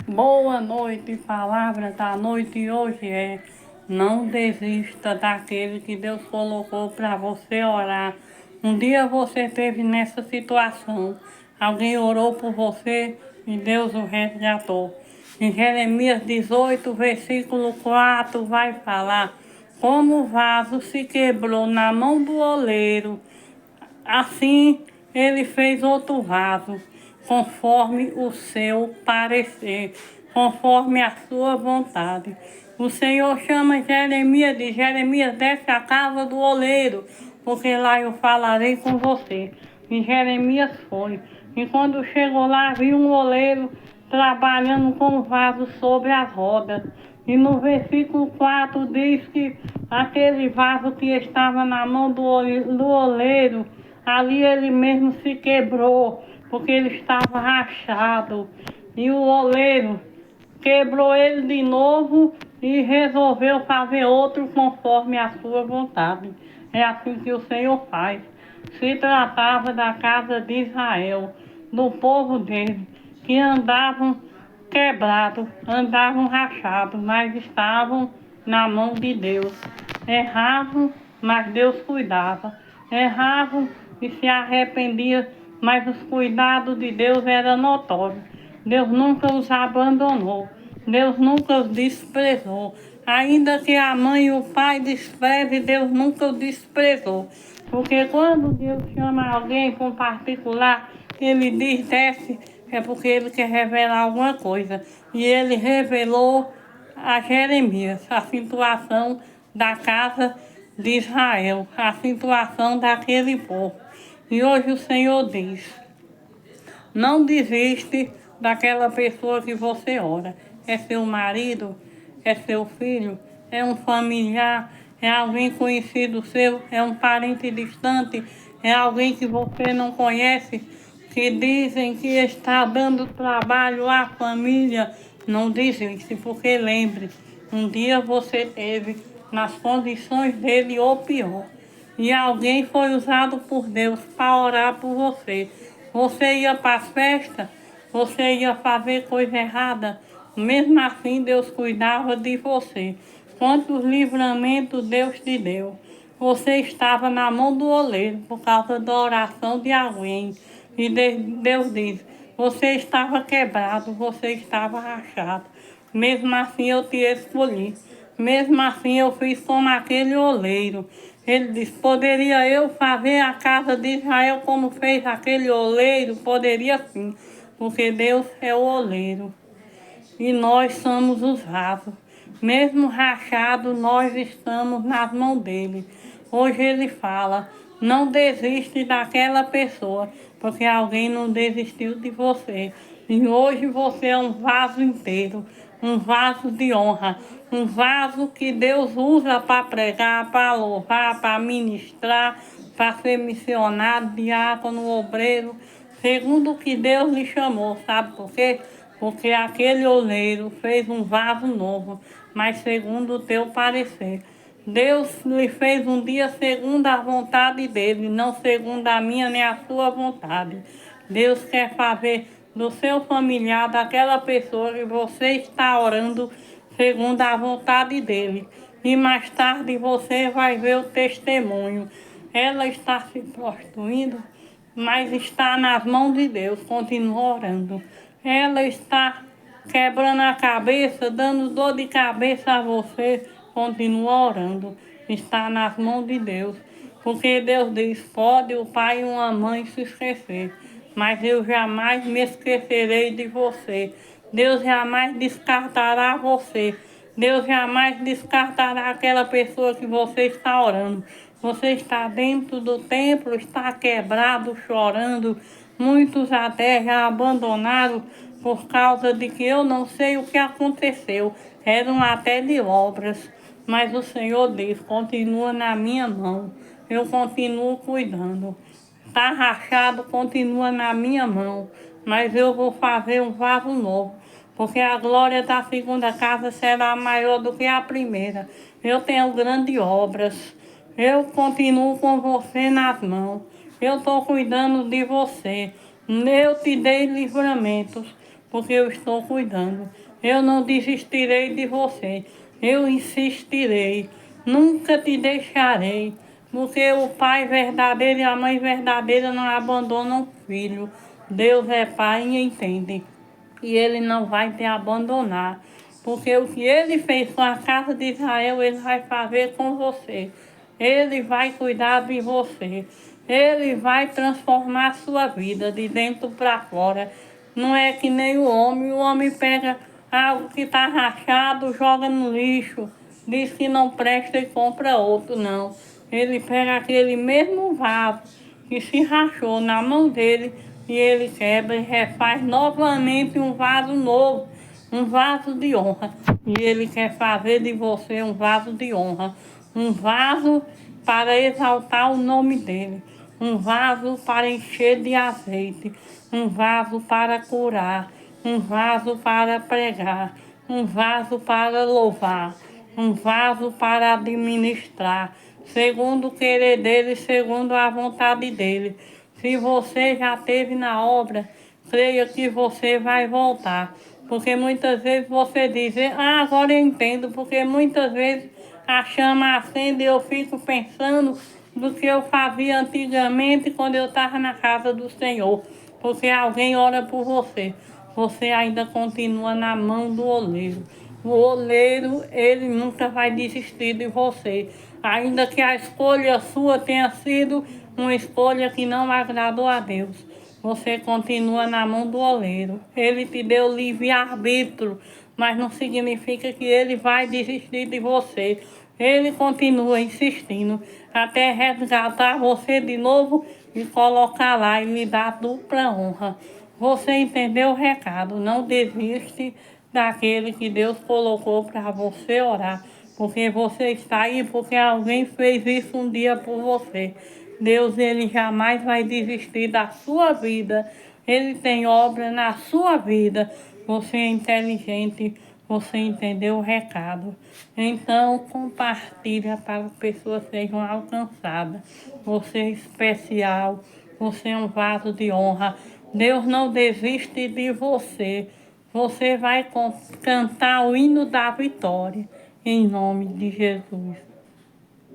Boa noite, palavra da noite hoje é: não desista daquele que Deus colocou para você orar. Um dia você esteve nessa situação, alguém orou por você e Deus o resgatou. Em Jeremias 18, versículo 4 vai falar: como o vaso se quebrou na mão do oleiro, assim ele fez outro vaso, conforme o seu parecer, conforme a sua vontade. O Senhor chama Jeremias, diz: Jeremias, desce a casa do oleiro, porque lá eu falarei com você. E Jeremias foi. E quando chegou lá, viu um oleiro trabalhando com o vaso sobre as rodas. E no versículo 4 diz que aquele vaso que estava na mão do oleiro, ali ele mesmo se quebrou, porque ele estava rachado. E o oleiro quebrou ele de novo e resolveu fazer outro conforme a sua vontade. É assim que o Senhor faz. Se tratava da casa de Israel, do povo dele, que andavam quebrados, andavam rachados, mas estavam na mão de Deus. Erravam, mas Deus cuidava. Erravam e se arrependiam, mas os cuidados de Deus eram notórios. Deus nunca os abandonou. Deus nunca os desprezou. Ainda que a mãe e o pai desprezem, Deus nunca os desprezou. Porque quando Deus chama alguém para um particular, ele diz: desce, é porque ele quer revelar alguma coisa. E ele revelou a Jeremias a situação da casa de Israel, a situação daquele povo. E hoje o Senhor diz: não desiste daquela pessoa que você ora. É seu marido, é seu filho, é um familiar, é alguém conhecido seu, é um parente distante, é alguém que você não conhece, que dizem que está dando trabalho à família. Não desiste, porque lembre, um dia você teve nas condições dele ou pior. E alguém foi usado por Deus para orar por você. Você ia para as festas, você ia fazer coisa errada, mesmo assim Deus cuidava de você. Quantos livramentos Deus te deu. Você estava na mão do oleiro por causa da oração de alguém. E Deus diz: você estava quebrado, você estava rachado. Mesmo assim eu te escolhi. Mesmo assim eu fiz como aquele oleiro. Ele diz: poderia eu fazer a casa de Israel como fez aquele oleiro? Poderia sim, porque Deus é o oleiro e nós somos os vasos. Mesmo rachados, nós estamos nas mãos dele. Hoje ele fala: não desiste daquela pessoa, porque alguém não desistiu de você. E hoje você é um vaso inteiro, um vaso de honra, um vaso que Deus usa para pregar, para louvar, para ministrar, para ser missionário, diácono, obreiro, segundo o que Deus lhe chamou. Sabe por quê? Porque aquele oleiro fez um vaso novo, mas segundo o teu parecer. Deus lhe fez um dia segundo a vontade dele, não segundo a minha nem a sua vontade. Deus quer fazer do seu familiar, daquela pessoa que você está orando, segundo a vontade dele. E mais tarde você vai ver o testemunho. Ela está se prostituindo, mas está nas mãos de Deus, continua orando. Ela está quebrando a cabeça, dando dor de cabeça a você, continua orando. Está nas mãos de Deus. Porque Deus diz: pode o pai e uma mãe se esquecer, mas eu jamais me esquecerei de você. Deus jamais descartará você. Deus jamais descartará aquela pessoa que você está orando. Você está dentro do templo, está quebrado, chorando. Muitos até já abandonaram por causa de que eu não sei o que aconteceu. Eram até de obras. Mas o Senhor diz: continua na minha mão. Eu continuo cuidando. Está rachado, continua na minha mão. Mas eu vou fazer um vaso novo, porque a glória da segunda casa será maior do que a primeira. Eu tenho grandes obras. Eu continuo com você nas mãos. Eu estou cuidando de você. Eu te dei livramentos. porque eu estou cuidando. Eu não desistirei de você, eu insistirei, nunca te deixarei, porque o pai verdadeiro e a mãe verdadeira não abandonam o filho. Deus é pai e entende, e ele não vai te abandonar, porque o que ele fez com a casa de Israel, ele vai fazer com você. Ele vai cuidar de você. Ele vai transformar a sua vida de dentro para fora. Não é que nem o homem pega algo que está rachado, joga no lixo, diz que não presta e compra outro, não. Ele pega aquele mesmo vaso que se rachou na mão dele e ele quebra e refaz novamente um vaso novo, um vaso de honra. E ele quer fazer de você um vaso de honra, um vaso para exaltar o nome dele, um vaso para encher de azeite, um vaso para curar, um vaso para pregar, um vaso para louvar, um vaso para administrar, segundo o querer dele, segundo a vontade dele. Se você já esteve na obra, creia que você vai voltar. Porque muitas vezes você diz, agora eu entendo, porque muitas vezes a chama acende e eu fico pensando do que eu fazia antigamente quando eu estava na casa do Senhor. Porque alguém ora por você. Você ainda continua na mão do oleiro. O oleiro, ele nunca vai desistir de você. Ainda que a escolha sua tenha sido uma escolha que não agradou a Deus, você continua na mão do oleiro. Ele te deu livre-arbítrio, mas não significa que ele vai desistir de você. Ele continua insistindo até resgatar você de novo e colocar lá e lhe dar dupla honra. Você entendeu o recado? Não desiste daquele que Deus colocou para você orar, porque você está aí porque alguém fez isso um dia por você. Deus, ele jamais vai desistir da sua vida. Ele tem obra na sua vida. Você é inteligente, você entendeu o recado. Então, compartilha para que as pessoas sejam alcançadas. Você é especial, você é um vaso de honra. Deus não desiste de você. Você vai cantar o hino da vitória, em nome de Jesus.